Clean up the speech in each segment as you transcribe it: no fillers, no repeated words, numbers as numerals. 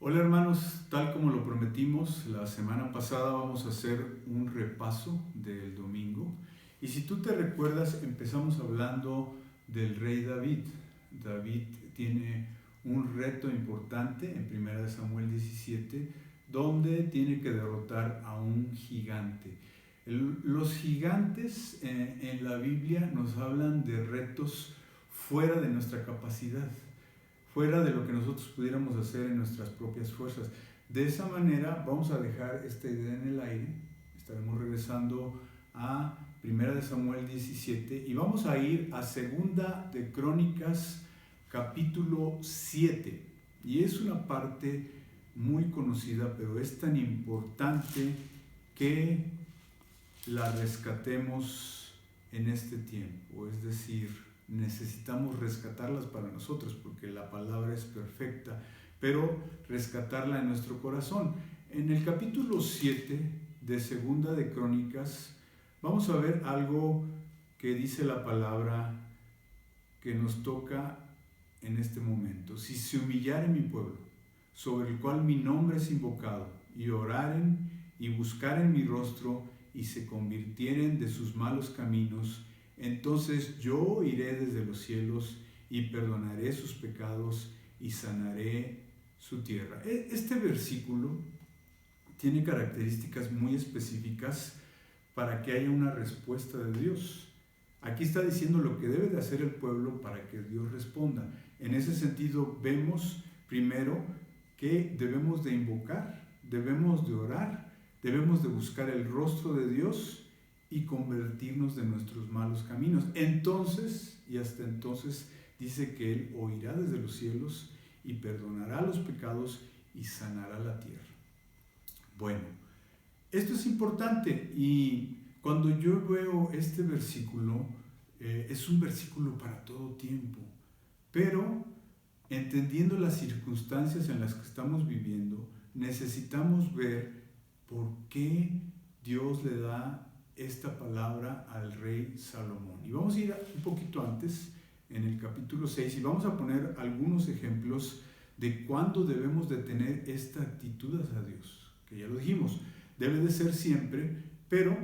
Hola hermanos, tal como lo prometimos, la semana pasada vamos a hacer un repaso del domingo. Y si tú te recuerdas, empezamos hablando del rey David. David tiene un reto importante en 1 Samuel 17, donde tiene que derrotar a un gigante. Los gigantes en la Biblia nos hablan de retos fuera de nuestra capacidad, fuera de lo que nosotros pudiéramos hacer en nuestras propias fuerzas. De esa manera vamos a dejar esta idea en el aire. Estaremos regresando a 1 Samuel 17 y vamos a ir a 2 capítulo 7. Y es una parte muy conocida, pero es tan importante que la rescatemos en este tiempo. Es decir, necesitamos rescatarlas para nosotros porque la palabra es perfecta, pero rescatarla en nuestro corazón. En el capítulo 7 de Segunda de Crónicas vamos a ver algo que dice la palabra que nos toca en este momento. Si se humillare mi pueblo, sobre el cual mi nombre es invocado, y oraren y buscaren mi rostro, y se convirtieren de sus malos caminos, entonces yo iré desde los cielos y perdonaré sus pecados y sanaré su tierra. Este versículo tiene características muy específicas para que haya una respuesta de Dios. Aquí está diciendo lo que debe de hacer el pueblo para que Dios responda. En ese sentido vemos primero que debemos de invocar, debemos de orar, debemos de buscar el rostro de Dios y convertirnos de nuestros malos caminos. Entonces, y hasta entonces, dice que Él oirá desde los cielos y perdonará los pecados y sanará la tierra. Bueno, esto es importante y cuando yo veo este versículo, es un versículo para todo tiempo, pero entendiendo las circunstancias en las que estamos viviendo, necesitamos ver por qué Dios le da esta palabra al rey Salomón. Y vamos a ir un poquito antes, en el capítulo 6, y vamos a poner algunos ejemplos de cuándo debemos de tener esta actitud hacia Dios, que ya lo dijimos, debe de ser siempre, pero,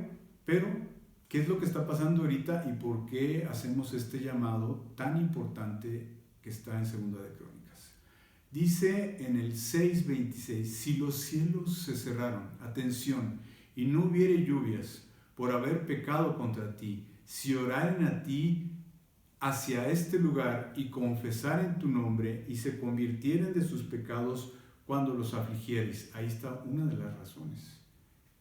¿qué es lo que está pasando ahorita y por qué hacemos este llamado tan importante que está en Segunda de Crónicas? Dice en el 6:26, si los cielos se cerraron, atención, y no hubiere lluvias por haber pecado contra ti, si oraren a ti hacia este lugar y confesaren tu nombre y se convirtieren de sus pecados cuando los afligieres. Ahí está una de las razones.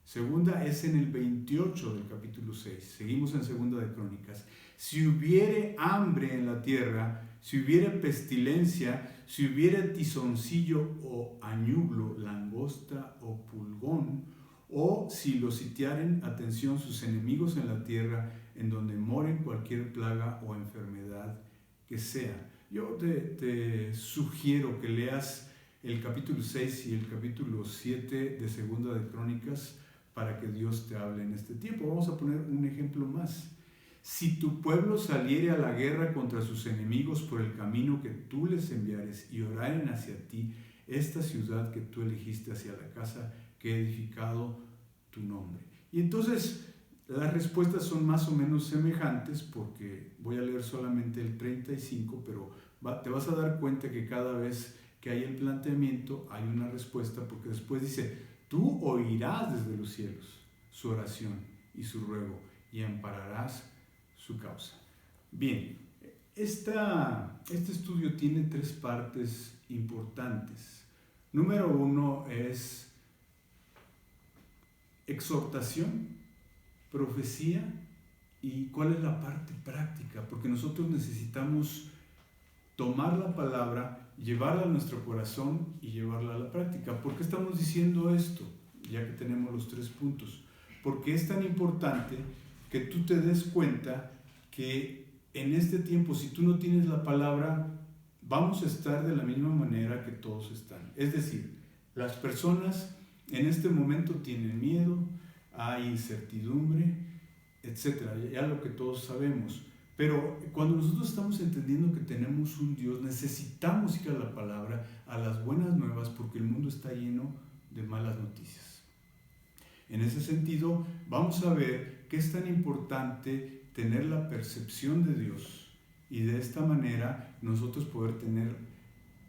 Segunda es en el 28 del capítulo 6. Seguimos en Segunda de Crónicas. Si hubiere hambre en la tierra, si hubiere pestilencia, si hubiere tizoncillo o añublo, langosta o pulgón, o si los sitiaren, atención, sus enemigos en la tierra, en donde moren cualquier plaga o enfermedad que sea. Yo te sugiero que leas el capítulo 6 y el capítulo 7 de Segunda de Crónicas para que Dios te hable en este tiempo. Vamos a poner un ejemplo más. Si tu pueblo saliere a la guerra contra sus enemigos por el camino que tú les enviares y oraren hacia ti, esta ciudad que tú elegiste, hacia la casa que he edificado tu nombre. Y entonces las respuestas son más o menos semejantes, porque voy a leer solamente el 35, pero te vas a dar cuenta que cada vez que hay el planteamiento hay una respuesta, porque después dice, tú oirás desde los cielos su oración y su ruego y ampararás su causa. Bien, este estudio tiene tres partes importantes. Número uno es exhortación, profecía y cuál es la parte práctica, porque nosotros necesitamos tomar la palabra, llevarla a nuestro corazón y llevarla a la práctica. ¿Por qué estamos diciendo esto? Ya que tenemos los tres puntos. Porque es tan importante que tú te des cuenta que en este tiempo, si tú no tienes la palabra, vamos a estar de la misma manera que todos están. Es decir, las personas en este momento tienen miedo, hay incertidumbre, etcétera, ya lo que todos sabemos. Pero cuando nosotros estamos entendiendo que tenemos un Dios, necesitamos ir a la palabra, a las buenas nuevas, porque porque el mundo está lleno de malas noticias. En ese sentido, vamos a ver que es tan importante tener la percepción de Dios y de esta manera nosotros poder tener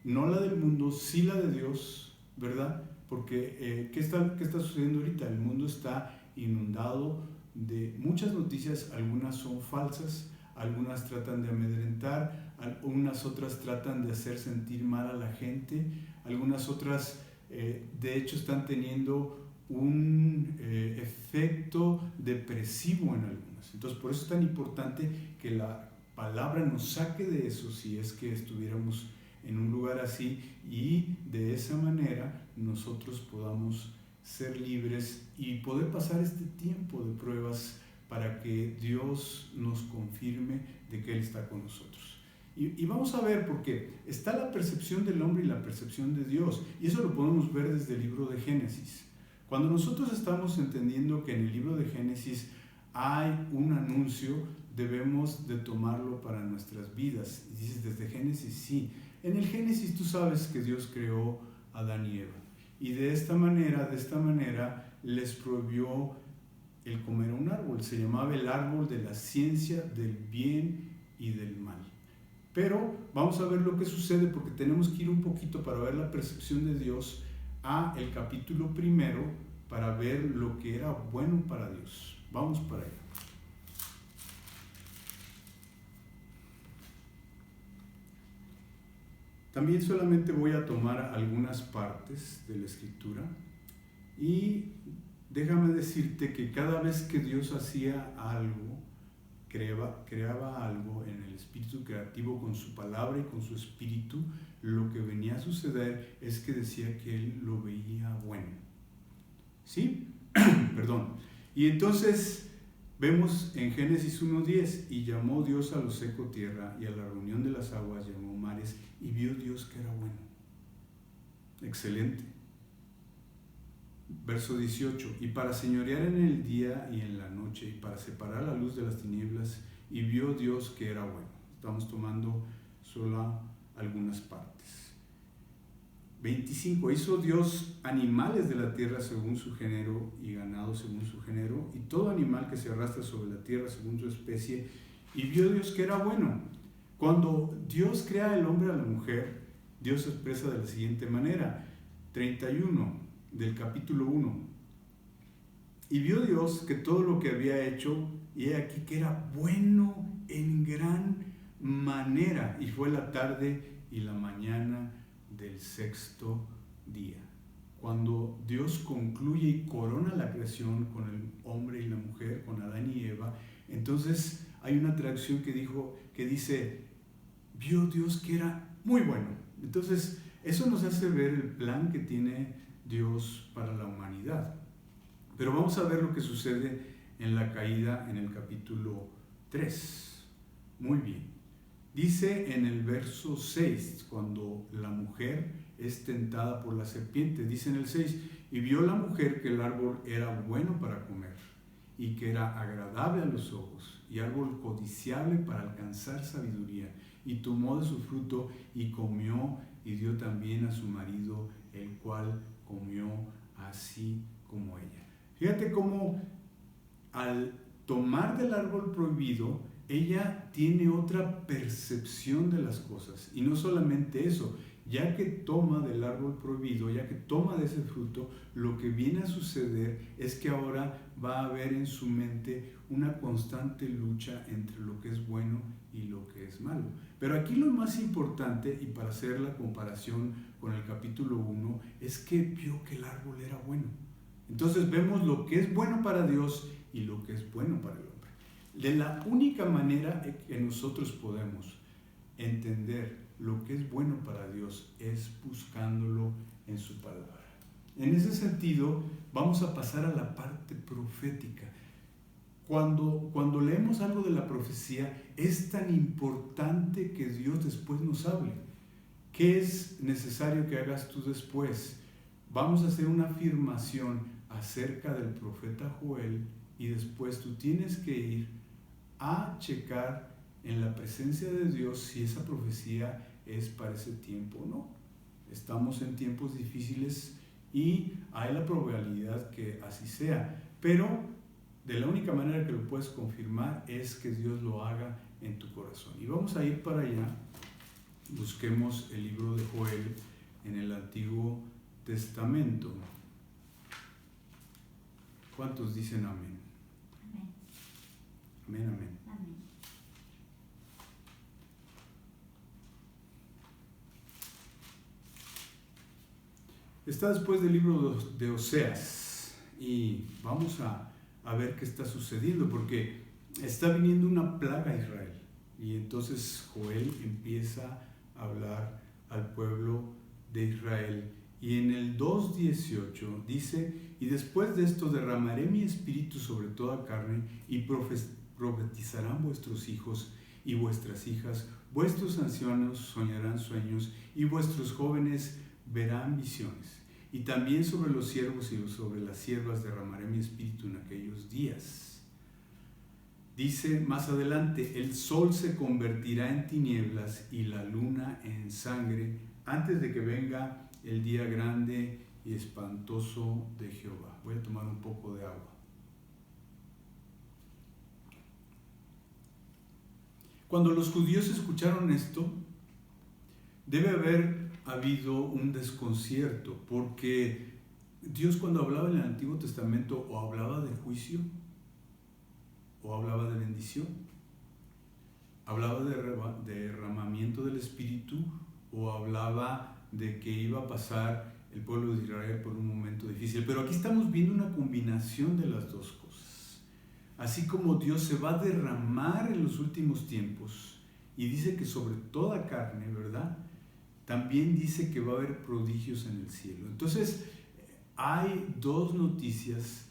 no la del mundo, sí la de Dios, ¿verdad? Porque ¿qué está sucediendo ahorita? El mundo está inundado de muchas noticias, algunas son falsas, algunas tratan de amedrentar, algunas otras tratan de hacer sentir mal a la gente, algunas otras de hecho están teniendo un efecto depresivo en algunas. Entonces por eso es tan importante que la palabra nos saque de eso si es que estuviéramos en un lugar así, y de esa manera nosotros podamos ser libres y poder pasar este tiempo de pruebas para que Dios nos confirme de que Él está con nosotros. Y vamos a ver, porque está la percepción del hombre y la percepción de Dios, y eso lo podemos ver desde el libro de Génesis. Cuando nosotros estamos entendiendo que en el libro de Génesis hay un anuncio, debemos de tomarlo para nuestras vidas. Y dices, ¿desde Génesis? Sí. En el Génesis tú sabes que Dios creó a Adán y Eva. Y de esta manera les prohibió el comer un árbol. Se llamaba el árbol de la ciencia del bien y del mal. Pero vamos a ver lo que sucede, porque tenemos que ir un poquito para ver la percepción de Dios a el capítulo 1 para ver lo que era bueno para Dios. Vamos para allá. También solamente voy a tomar algunas partes de la Escritura y déjame decirte que cada vez que Dios hacía algo, creaba algo en el espíritu creativo con su palabra y con su espíritu, lo que venía a suceder es que decía que Él lo veía bueno. ¿Sí? Perdón. Y entonces vemos en Génesis 1:10, y llamó Dios a lo seco tierra, y a la reunión de las aguas llamó mares, y vio Dios que era bueno. Excelente. Verso 18, y para señorear en el día y en la noche, y para separar la luz de las tinieblas, y vio Dios que era bueno. Estamos tomando solo algunas partes. 25, hizo Dios animales de la tierra según su género, y ganado según su género, y todo animal que se arrastra sobre la tierra según su especie, y vio Dios que era bueno. Cuando Dios crea al hombre y a la mujer, Dios se expresa de la siguiente manera. 31 del capítulo 1. Y vio Dios que todo lo que había hecho, y he aquí que era bueno en gran manera, y fue la tarde y la mañana del sexto día. Cuando Dios concluye y corona la creación con el hombre y la mujer, con Adán y Eva, entonces hay una traducción que dice, vio Dios que era muy bueno. Entonces, eso nos hace ver el plan que tiene Dios para la humanidad. Pero vamos a ver lo que sucede en la caída en el capítulo 3. Muy bien. Dice en el verso 6, cuando la mujer es tentada por la serpiente, dice en el 6, y vio la mujer que el árbol era bueno para comer, y que era agradable a los ojos, y árbol codiciable para alcanzar sabiduría, y tomó de su fruto, y comió, y dio también a su marido, el cual comió así como ella. Fíjate cómo al tomar del árbol prohibido, ella tiene otra percepción de las cosas. Y no solamente eso, ya que toma del árbol prohibido, ya que toma de ese fruto, lo que viene a suceder es que ahora va a haber en su mente una constante lucha entre lo que es bueno y lo que es malo. Pero aquí lo más importante, y para hacer la comparación con el capítulo 1, es que vio que el árbol era bueno. Entonces vemos lo que es bueno para Dios y lo que es bueno para el hombre. De la única manera que nosotros podemos entender lo que es bueno para Dios es buscándolo en su palabra. En ese sentido, vamos a pasar a la parte profética. Cuando leemos algo de la profecía, es tan importante que Dios después nos hable. ¿Qué es necesario que hagas tú después? Vamos a hacer una afirmación acerca del profeta Joel, y después tú tienes que ir a checar en la presencia de Dios si esa profecía es para ese tiempo o no. Estamos en tiempos difíciles y hay la probabilidad que así sea, pero de la única manera que lo puedes confirmar es que Dios lo haga en tu corazón. Y vamos a ir para allá. Busquemos el libro de Joel en el Antiguo Testamento. ¿Cuántos dicen amén? Amén, amén. Amén. Está después del libro de Oseas y vamos a ver qué está sucediendo, porque está viniendo una plaga a Israel y entonces Joel empieza a hablar al pueblo de Israel y en el 2:18 dice: y después de esto derramaré mi espíritu sobre toda carne y profetizarán vuestros hijos y vuestras hijas, vuestros ancianos soñarán sueños y vuestros jóvenes verán visiones. Y también sobre los siervos y sobre las siervas derramaré mi espíritu en aquellos días. Dice más adelante: el sol se convertirá en tinieblas y la luna en sangre antes de que venga el día grande y espantoso de Jehová. Voy a tomar un poco de agua. Cuando los judíos escucharon esto, debe haber habido un desconcierto, porque Dios, cuando hablaba en el Antiguo Testamento, o hablaba de juicio o hablaba de bendición, hablaba de derramamiento del Espíritu o hablaba de que iba a pasar el pueblo de Israel por un momento difícil. Pero aquí estamos viendo una combinación de las dos cosas. Así como Dios se va a derramar en los últimos tiempos y dice que sobre toda carne, ¿verdad?, también dice que va a haber prodigios en el cielo. Entonces, hay dos noticias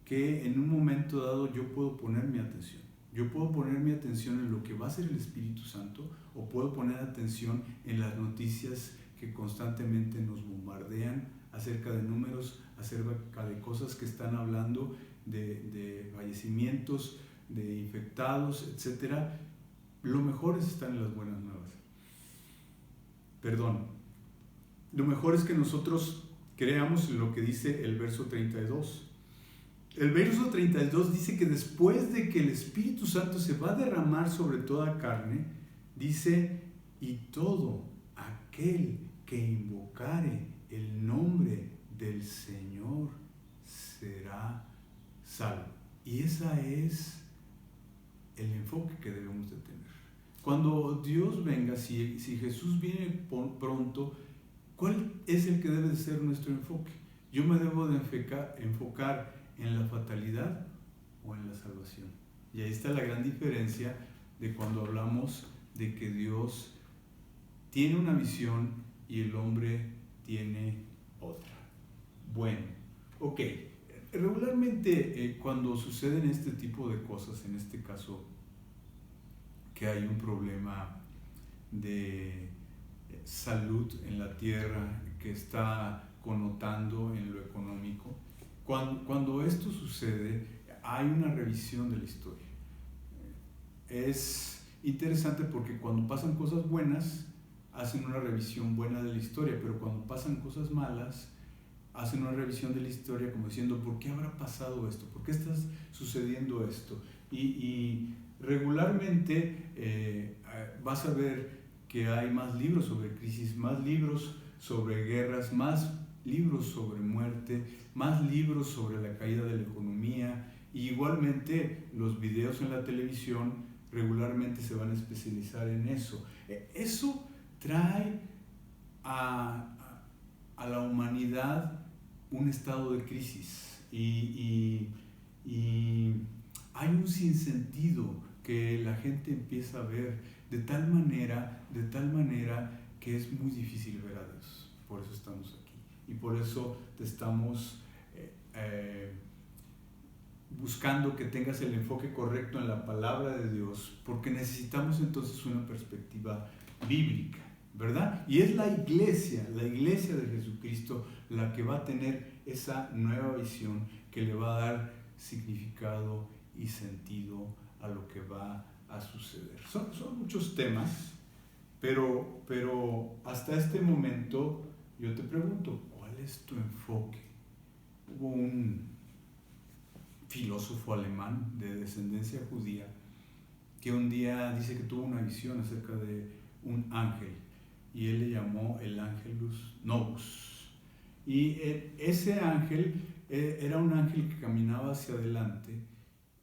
que en un momento dado yo puedo poner mi atención. Yo puedo poner mi atención en lo que va a ser el Espíritu Santo, o puedo poner atención en las noticias que constantemente nos bombardean acerca de números, acerca de cosas que están hablando de fallecimientos, de infectados, etc. Lo mejor es estar en las buenas nuevas. Lo mejor es que nosotros creamos en lo que dice el verso 32. El verso 32 dice que después de que el Espíritu Santo se va a derramar sobre toda carne, dice: y todo aquel que invocare el nombre del Señor será salvo. Y ese es el enfoque que debemos de tener. Cuando Dios venga, si Jesús viene pronto, ¿cuál es el que debe de ser nuestro enfoque? Yo me debo de enfocar en la fatalidad o en la salvación. Y ahí está la gran diferencia de cuando hablamos de que Dios tiene una visión y el hombre tiene otra. Bueno, ok. Regularmente cuando suceden este tipo de cosas, en este caso que hay un problema de salud en la tierra que está connotando en lo económico, cuando esto sucede, hay una revisión de la historia. Es interesante porque cuando pasan cosas buenas, hacen una revisión buena de la historia, pero cuando pasan cosas malas, hacen una revisión de la historia como diciendo: ¿por qué habrá pasado esto? ¿Por qué está sucediendo esto? Y regularmente vas a ver que hay más libros sobre crisis, más libros sobre guerras, más libros sobre muerte, más libros sobre la caída de la economía, y igualmente los videos en la televisión regularmente se van a especializar en eso. Eso trae a la humanidad un estado de crisis y hay un sinsentido que la gente empieza a ver de tal manera que es muy difícil ver a Dios. Por eso estamos aquí y por eso te estamos buscando que tengas el enfoque correcto en la palabra de Dios, porque necesitamos entonces una perspectiva bíblica, ¿verdad? Y es la iglesia de Jesucristo la que va a tener esa nueva visión que le va a dar significado y sentido a lo que va a suceder. Son muchos temas, pero hasta este momento Yo te pregunto, ¿cuál es tu enfoque? Hubo un filósofo alemán de descendencia judía que un día dice que tuvo una visión acerca de un ángel y él le llamó el Angelus Novus. Y ese ángel era un ángel que caminaba hacia adelante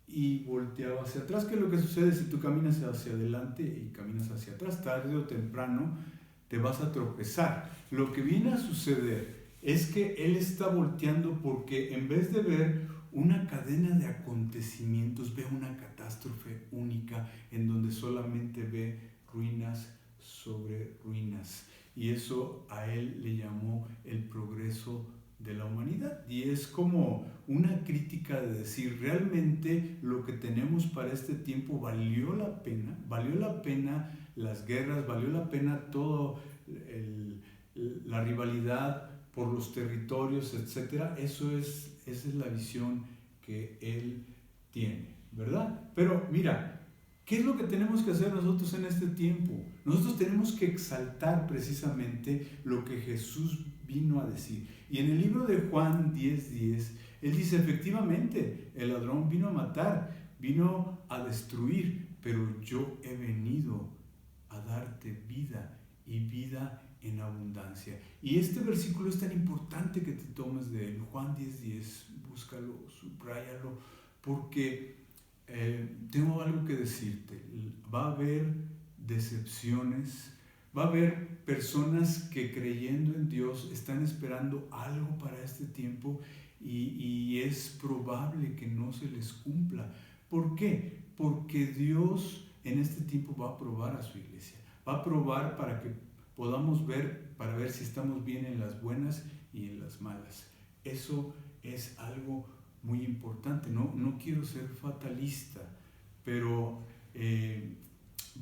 y volteaba hacia atrás. ¿Qué es lo que sucede si tú caminas hacia adelante y caminas hacia atrás? Tarde o temprano te vas a tropezar. Lo que viene a suceder es que él está volteando porque en vez de ver una cadena de acontecimientos, ve una catástrofe única en donde solamente ve ruinas sobre ruinas. Y eso a él le llamó el progreso de la humanidad. Y es como una crítica de decir, realmente lo que tenemos para este tiempo valió la pena las guerras, valió la pena todo la rivalidad por los territorios, etc. Esa es la visión que él tiene, ¿verdad? Pero mira, ¿qué es lo que tenemos que hacer nosotros en este tiempo? Nosotros tenemos que exaltar precisamente lo que Jesús vino a decir. Y en el libro de Juan 10:10, él dice, efectivamente, el ladrón vino a matar, vino a destruir, pero yo he venido a darte vida y vida en abundancia. Y este versículo es tan importante que te tomes de él. Juan 10:10, búscalo, subráyalo, porque tengo algo que decirte. Va a haber decepciones, va a haber personas que creyendo en Dios están esperando algo para este tiempo y es probable que no se les cumpla. ¿Por qué? Porque Dios en este tiempo va a probar a su iglesia, va a probar para que podamos ver, para ver si estamos bien en las buenas y en las malas. Eso es algo muy importante. No quiero ser fatalista, pero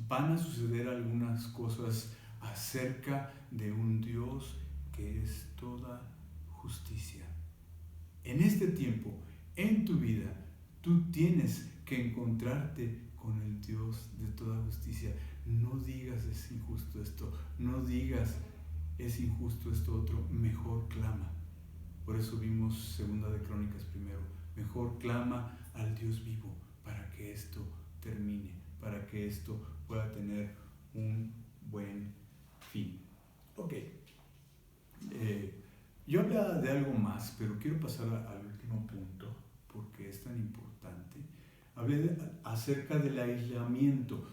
van a suceder algunas cosas acerca de un Dios que es toda justicia. En este tiempo, en tu vida, tú tienes que encontrarte con el Dios de toda justicia. No digas es injusto esto, no digas es injusto esto otro, mejor clama. Por eso vimos Segunda de Crónicas primero, mejor clama al Dios vivo para que esto termine, para que esto pueda tener un buen fin. Ok, yo hablaba de algo más, pero quiero pasar al último punto porque es tan importante. Hablé acerca del aislamiento.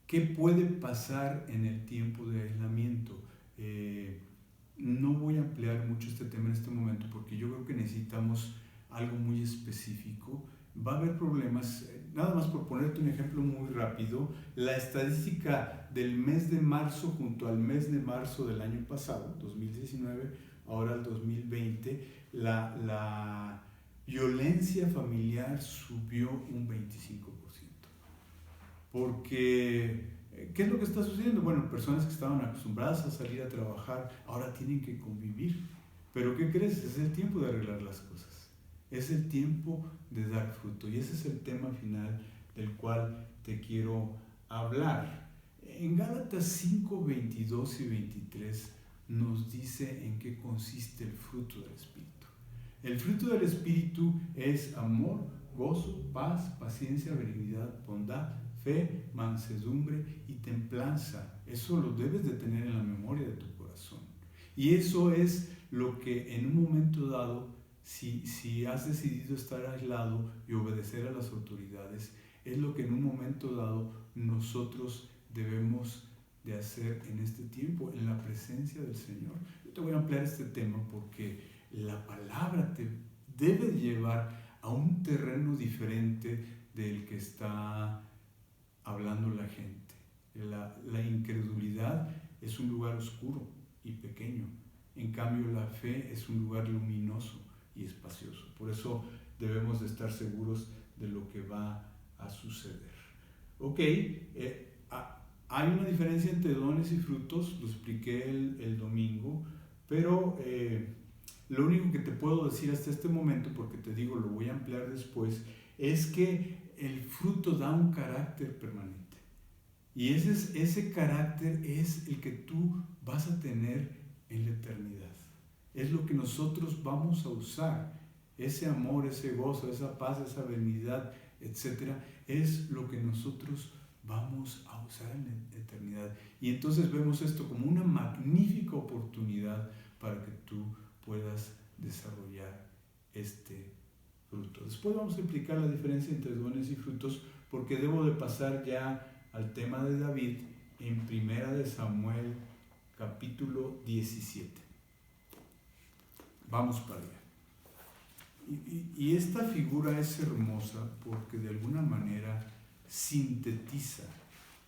¿Qué puede pasar en el tiempo de aislamiento? No voy a ampliar mucho este tema en este momento porque yo creo que necesitamos algo muy específico. Va a haber problemas, nada más por ponerte un ejemplo muy rápido, la estadística del mes de marzo junto al mes de marzo del año pasado, 2019, ahora el 2020, la violencia familiar subió un 25%. Porque, ¿qué es lo que está sucediendo? Bueno, personas que estaban acostumbradas a salir a trabajar, ahora tienen que convivir. Pero ¿qué crees? Es el tiempo de arreglar las cosas. Es el tiempo de dar fruto. Y ese es el tema final del cual te quiero hablar. En Gálatas 5, 22 y 23 nos dice en qué consiste el fruto del Espíritu. El fruto del Espíritu es amor, gozo, paz, paciencia, benignidad, bondad, fe, mansedumbre y templanza. Eso lo debes de tener en la memoria de tu corazón. Y eso es lo que en un momento dado, si has decidido estar aislado y obedecer a las autoridades, es lo que en un momento dado nosotros debemos de hacer en este tiempo, en la presencia del Señor. Yo te voy a ampliar este tema porque la palabra te debe llevar a un terreno diferente del que está hablando la gente. La incredulidad es un lugar oscuro y pequeño. En cambio, la fe es un lugar luminoso y espacioso. Por eso debemos de estar seguros de lo que va a suceder. Ok, hay una diferencia entre dones y frutos, lo expliqué el domingo, pero lo único que te puedo decir hasta este momento, porque te digo, lo voy a ampliar después, es que el fruto da un carácter permanente. Y ese carácter es el que tú vas a tener en la eternidad. es lo que nosotros vamos a usar. Ese amor, ese gozo, esa paz, esa benignidad, etcétera, es lo que nosotros vamos a usar en la eternidad. Y entonces vemos esto como una magnífica oportunidad para que tú puedas desarrollar este fruto. Después vamos a explicar la diferencia entre dones y frutos, porque debo de pasar ya al tema de David en 1 Samuel capítulo 17. Vamos para allá. Y esta figura es hermosa porque de alguna manera sintetiza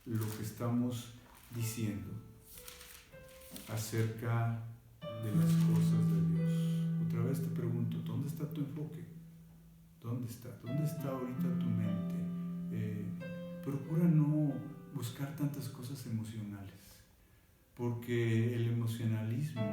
lo que estamos diciendo acerca de las cosas de Dios. Otra vez te pregunto, ¿dónde está tu enfoque? ¿Dónde está? ¿Dónde está ahorita tu mente? Procura no buscar tantas cosas emocionales, porque el emocionalismo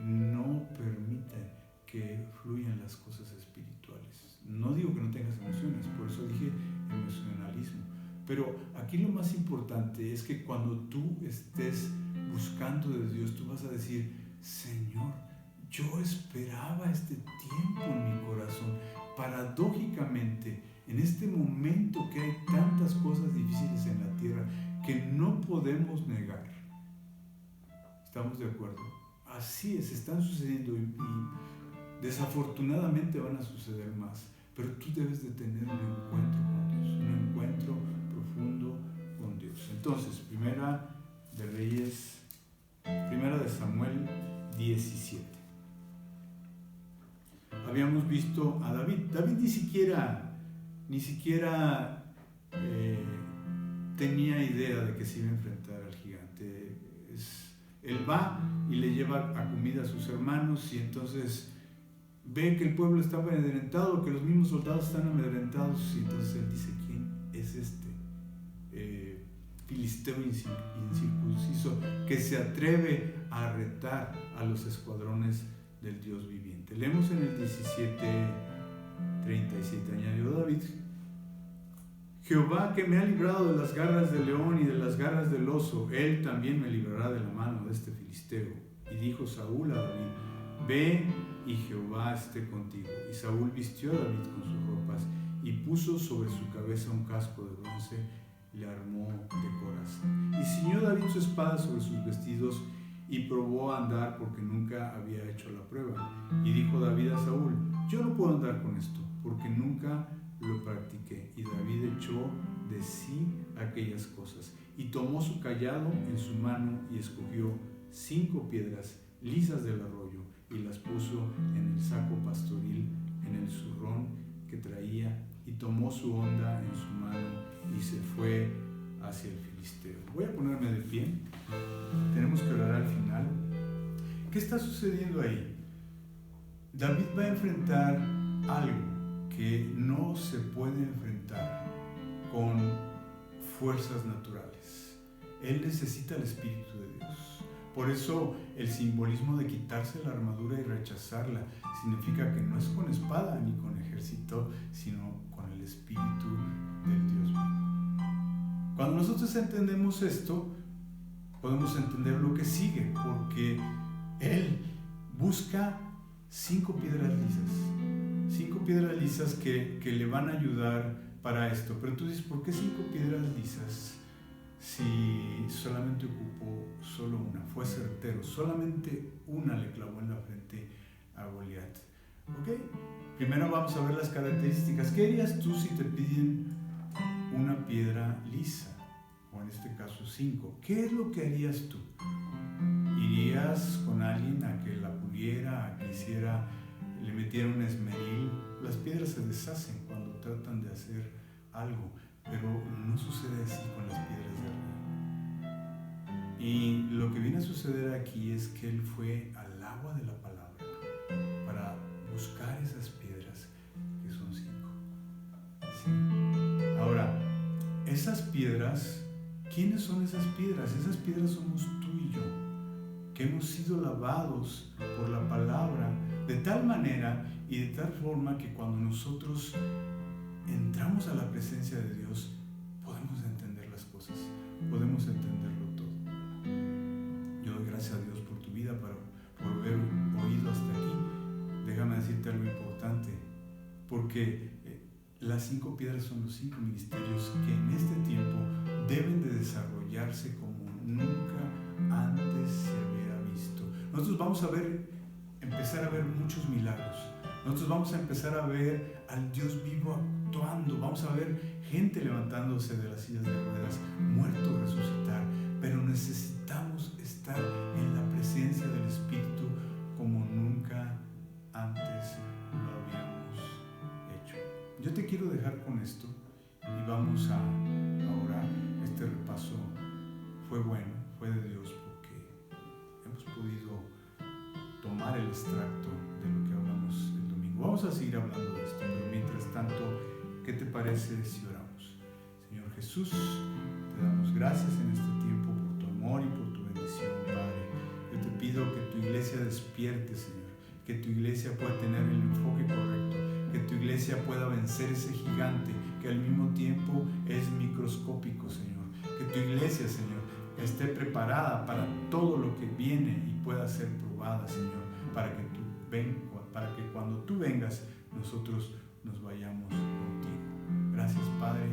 no permite que fluyan las cosas espirituales. No digo que no tengas emociones, por eso dije emocionalismo. Pero aquí lo más importante es que cuando tú estés buscando de Dios, tú vas a decir, Señor, yo esperaba este tiempo en mi corazón. Paradójicamente, en este momento que hay tantas cosas difíciles en la tierra que no podemos negar, ¿estamos de acuerdo? Así es, están sucediendo y desafortunadamente van a suceder más, pero tú debes de tener un encuentro con Dios, un encuentro profundo con Dios. Entonces, Primera de Samuel 17. Habíamos visto a David. David ni siquiera tenía idea de que se iba a enfrentar al gigante. Él va y le lleva a comida a sus hermanos y entonces ve que el pueblo está amedrentado, que los mismos soldados están amedrentados y entonces él dice, ¿quién es este filisteo incircunciso que se atreve a retar a los escuadrones del Dios viviente? Leemos en el 17:37, añadió David, Jehová que me ha librado de las garras del león y de las garras del oso, él también me librará de la mano de este filisteo. Y dijo Saúl a David, ve y Jehová esté contigo. Y Saúl vistió a David con sus ropas y puso sobre su cabeza un casco de bronce, le armó de coraza. Y ciñó David su espada sobre sus vestidos y probó a andar porque nunca había hecho la prueba. Y dijo David a Saúl, yo no puedo andar con esto porque nunca lo practiqué. Y David echó de sí aquellas cosas y tomó su cayado en su mano y escogió 5 piedras lisas del arroyo y las puso en el saco pastoril, en el zurrón que traía, y tomó su honda en su mano y se fue hacia el filisteo. Voy a ponerme de pie, tenemos que orar al final. ¿Qué está sucediendo ahí? David va a enfrentar algo que no se puede enfrentar con fuerzas naturales. Él necesita el Espíritu de Dios. Por eso el simbolismo de quitarse la armadura y rechazarla significa que no es con espada ni con ejército, sino con el Espíritu del Dios vivo. Cuando nosotros entendemos esto, podemos entender lo que sigue, porque Él busca 5 piedras lisas. 5 piedras lisas que le van a ayudar para esto. Pero tú dices, ¿por qué 5 piedras lisas? Si solamente ocupó solo una, fue certero, solamente una le clavó en la frente a Goliat. ¿Ok? Primero vamos a ver las características. ¿Qué harías tú si te piden una piedra lisa? O en este caso 5. ¿Qué es lo que harías tú? ¿Irías con alguien a que la puliera, a que le metiera un esmeril? Las piedras se deshacen cuando tratan de hacer algo, pero no sucede así con las piedras de arriba. Y lo que viene a suceder aquí es que él fue al agua de la palabra para buscar esas piedras, que son 5. ¿Sí? Ahora, esas piedras, ¿quiénes son esas piedras? Esas piedras somos tú y yo, que hemos sido lavados por la palabra de tal manera y de tal forma que cuando nosotros entramos a la presencia de Dios, podemos entender las cosas, podemos entenderlo todo. Yo doy gracias a Dios por tu vida, por haber oído hasta decirte algo importante, porque las 5 piedras son los 5 ministerios que en este tiempo deben de desarrollarse como nunca antes se había visto. Nosotros vamos a empezar a ver muchos milagros. Nosotros vamos a empezar a ver al Dios vivo actuando. Vamos a ver gente levantándose de las sillas de ruedas, muertos resucitar. Pero necesitamos estar en la presencia del Espíritu como nunca antes lo habíamos hecho. Yo te quiero dejar con esto y vamos a orar. Este repaso fue bueno, fue de Dios, porque hemos podido tomar el extracto de lo que hablamos el domingo. Vamos a seguir hablando de esto, pero mientras tanto, ¿qué te parece si oramos? Señor Jesús, te damos gracias en este tiempo por tu amor y por tu bendición, Padre. Yo te pido que tu iglesia despierte, Señor, que tu iglesia pueda tener el enfoque correcto, que tu iglesia pueda vencer ese gigante que al mismo tiempo es microscópico, Señor. Que tu iglesia, Señor, esté preparada para todo lo que viene y pueda ser probada, Señor, para que cuando tú vengas nosotros nos vayamos contigo. Gracias, Padre,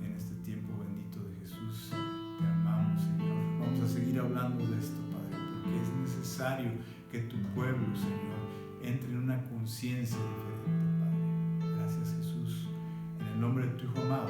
en este tiempo bendito de Jesús. Te amamos, Señor. Vamos a seguir hablando de esto, Padre, porque es necesario que tu pueblo, Señor, entre en una conciencia diferente, Padre. Gracias, Jesús. En el nombre de tu Hijo amado.